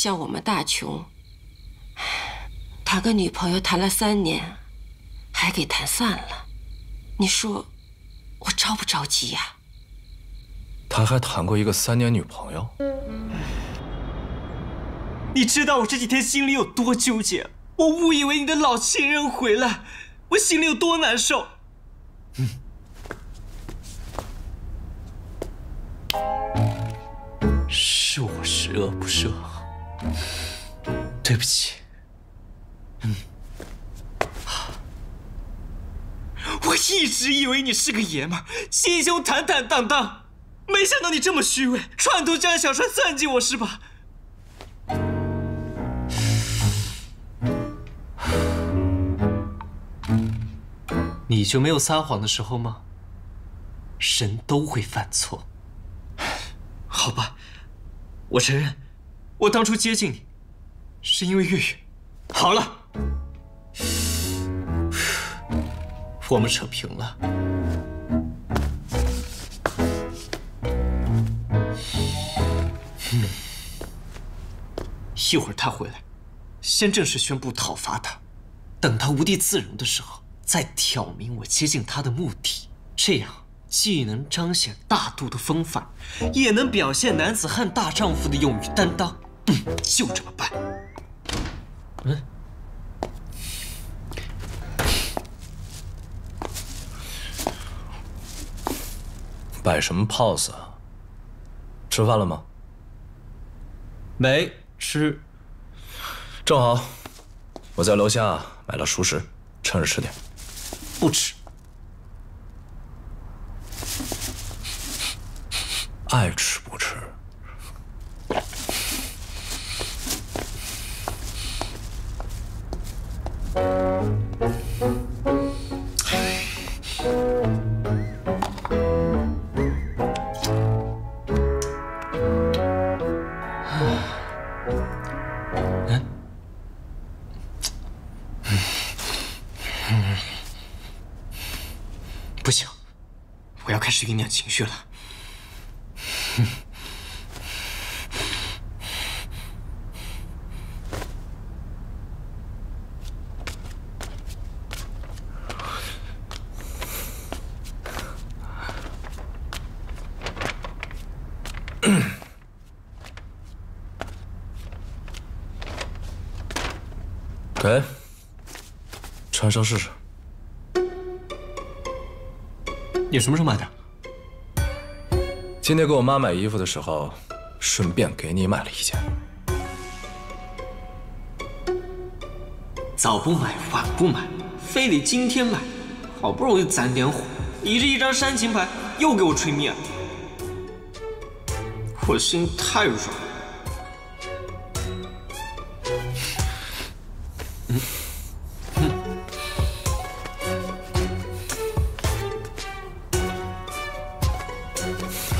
像我们大穷，他跟女朋友谈了3年，还给谈散了。你说我着不着急呀？他还谈过一个3年女朋友。你知道我这几天心里有多纠结？我误以为你的老情人回来，我心里有多难受。是我十恶不赦，对不起。我一直以为你是个爷们儿，心胸坦坦荡荡，没想到你这么虚伪，串通江小帅算计我是吧？你就没有撒谎的时候吗？人都会犯错。好吧，我承认，我当初接近你，是因为月月。好了，我们扯平了。一会儿他回来，先正式宣布讨伐他，等他无地自容的时候，再挑明我接近他的目的。这样既能彰显大度的风范，也能表现男子汉大丈夫的勇于担当。就这么办。摆什么 pose 啊？吃饭了吗？没吃。正好，我在楼下买了熟食，趁热吃点。不吃。爱吃不吃？不行，我要开始酝酿情绪了。给，穿上试试。你什么时候买的？今天给我妈买衣服的时候，顺便给你买了一件。早不买晚不买，非得今天买，好不容易攒点火，你这一张煽情牌又给我吹灭了，我心太软。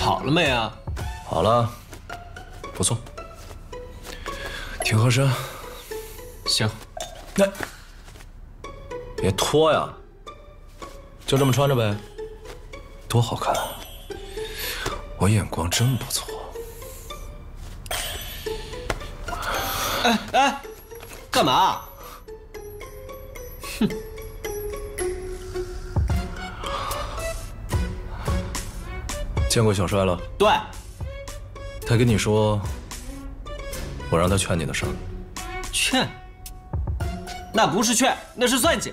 好了没啊？好了，不错，挺合身。行，那别脱呀，就这么穿着呗，多好看啊！我眼光真不错。哎，干嘛？哼！见过小帅了？对。他跟你说，我让他劝你的事儿。劝？那不是劝，那是算计。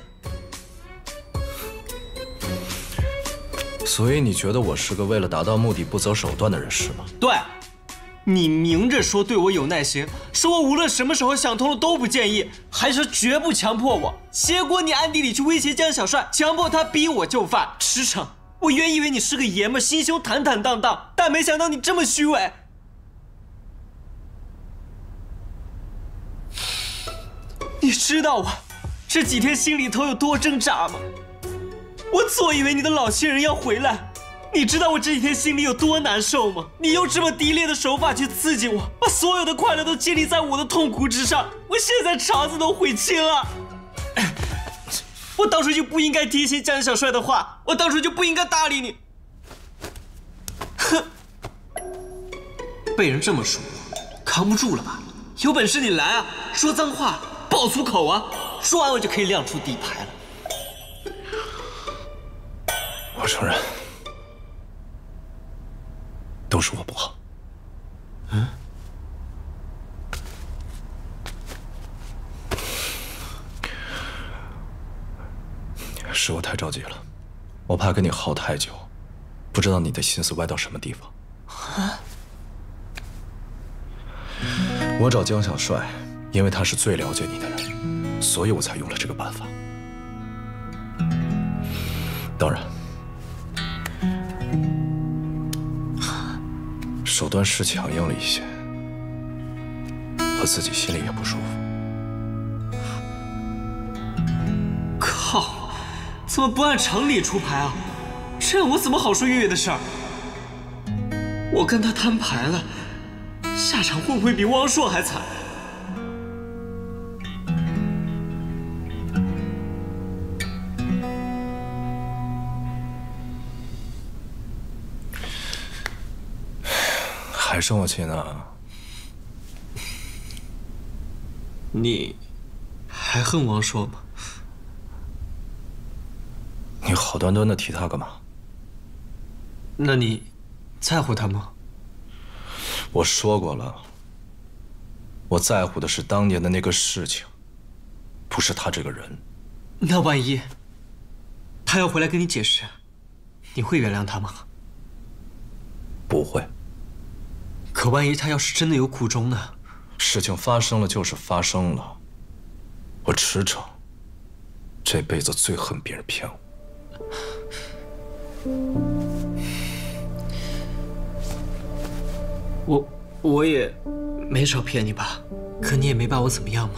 所以你觉得我是个为了达到目的不择手段的人是吗？对。你明着说对我有耐心，说我无论什么时候想通了都不介意，还说绝不强迫我。结果你暗地里去威胁江小帅，强迫他逼我就范，驰骋。我原以为你是个爷们，心胸坦坦荡荡，但没想到你这么虚伪。你知道我这几天心里头有多挣扎吗？我错以为你的老情人要回来，你知道我这几天心里有多难受吗？你用这么低劣的手法去刺激我，把所有的快乐都建立在我的痛苦之上，我现在肠子都悔青了。我当初就不应该听信江小帅的话，我当初就不应该搭理你。哼，被人这么说，扛不住了吧？有本事你来啊！说脏话，爆粗口啊！说完我就可以亮出底牌了。我承认，都是我不好。是我太着急了，我怕跟你耗太久，不知道你的心思歪到什么地方。我找江小帅，因为他是最了解你的人，所以我才用了这个办法。当然，手段是强硬了一些，我自己心里也不舒服。靠，怎么不按常理出牌啊？这样我怎么好说月月的事儿？我跟他摊牌了，下场会不会比汪硕还惨？还生我气呢？你还恨汪硕吗？你好端端的提他干嘛？那你在乎他吗？我说过了，我在乎的是当年的那个事情，不是他这个人。那万一他要回来跟你解释，你会原谅他吗？不会。可万一他要是真的有苦衷呢？事情发生了就是发生了，我驰骋，这辈子最恨别人骗我。我也没少骗你吧，可你也没把我怎么样嘛。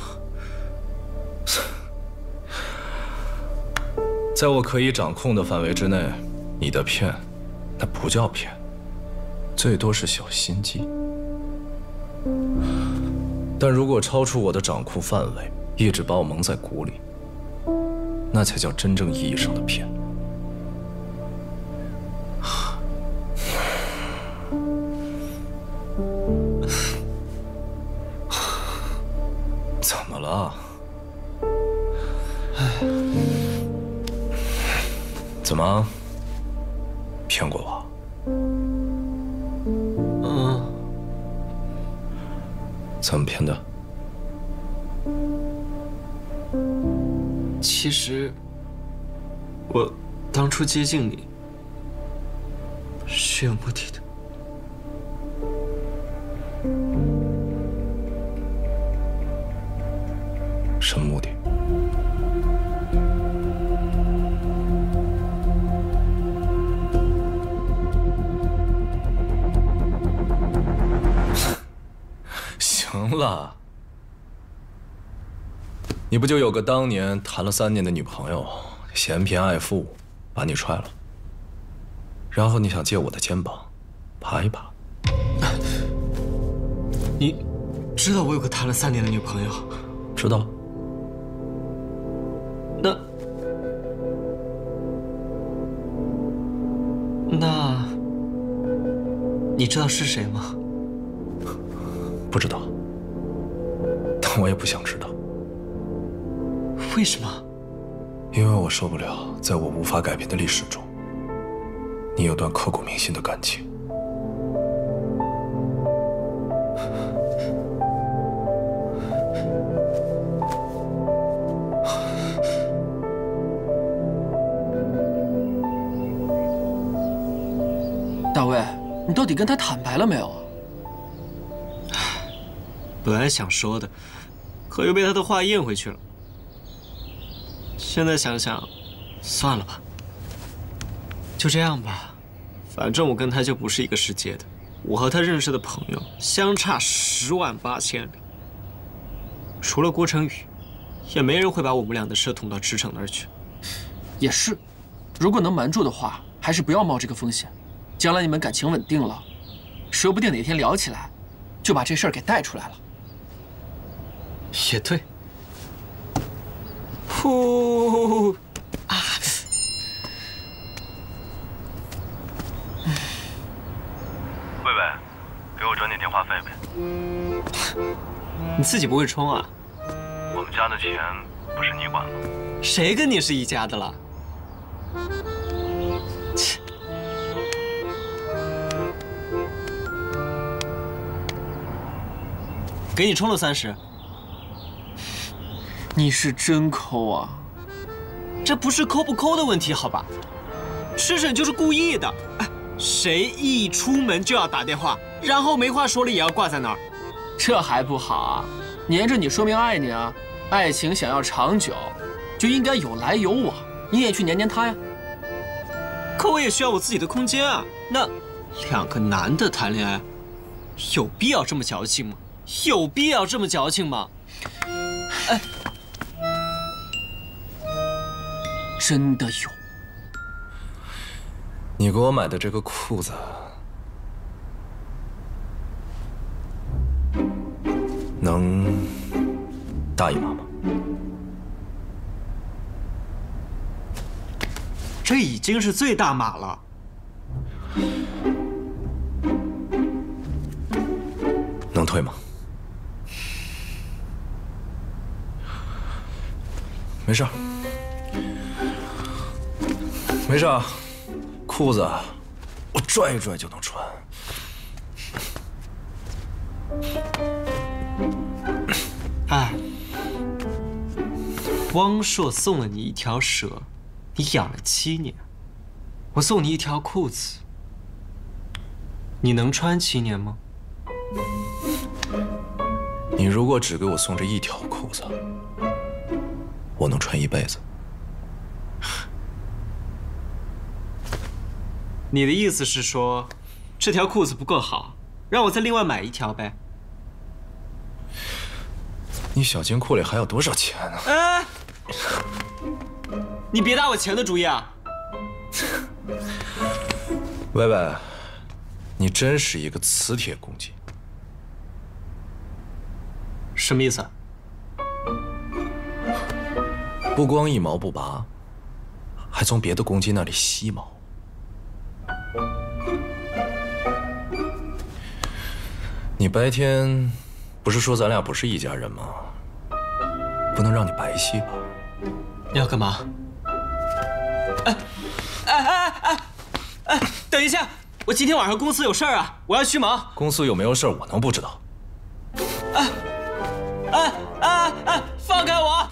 在我可以掌控的范围之内，你的骗，那不叫骗，最多是小心机。但如果超出我的掌控范围，一直把我蒙在鼓里，那才叫真正意义上的骗。怎么了？怎么？骗过我？怎么骗的？其实，我当初接近你是有目的的。什么目的？行了，你不就有个当年谈了3年的女朋友，嫌贫爱富，把你踹了，然后你想借我的肩膀爬一爬？你知道我有个谈了3年的女朋友？知道。那你知道是谁吗？不知道，但我也不想知道。为什么？因为我受不了，在我无法改变的历史中，你有段刻骨铭心的感情。大卫，你到底跟他坦白了没有啊？本来想说的，可又被他的话咽回去了。现在想想，算了吧，就这样吧。反正我跟他就不是一个世界的，我和他认识的朋友相差108000里。除了郭成宇，也没人会把我们俩的事捅到池城那儿去。也是，如果能瞒住的话，还是不要冒这个风险。将来你们感情稳定了，说不定哪天聊起来，就把这事儿给带出来了。也对。呼啊！喂喂，给我转点电话费呗。你自己不会冲啊？我们家的钱不是你管吗？谁跟你是一家的了？切！给你充了30。你是真抠啊！这不是抠不抠的问题，好吧？师婶就是故意的。哎，谁一出门就要打电话，然后没话说了也要挂在那儿，这还不好啊？黏着你说明爱你啊！爱情想要长久，就应该有来有往。你也去黏黏他呀。可我也需要我自己的空间啊。那2个男的谈恋爱，有必要这么矫情吗？有必要这么矫情吗？哎，真的有。你给我买的这个裤子，能大一码吗？这已经是最大码了。能退吗？没事儿，没事儿，裤子我拽一拽就能穿。哎，汪硕送了你一条蛇，你养了7年；我送你一条裤子，你能穿7年吗？你如果只给我送这一条裤子，我能穿一辈子。你的意思是说，这条裤子不够好，让我再另外买一条呗？你小金库里还有多少钱呢？哎，你别打我钱的主意啊！薇薇，你真是一个磁铁公鸡。什么意思？不光一毛不拔，还从别的公鸡那里吸毛。你白天不是说咱俩不是一家人吗？不能让你白吸吧？你要干嘛？哎，等一下，我今天晚上公司有事儿啊，我要去忙。公司有没有事儿，我能不知道？放开我！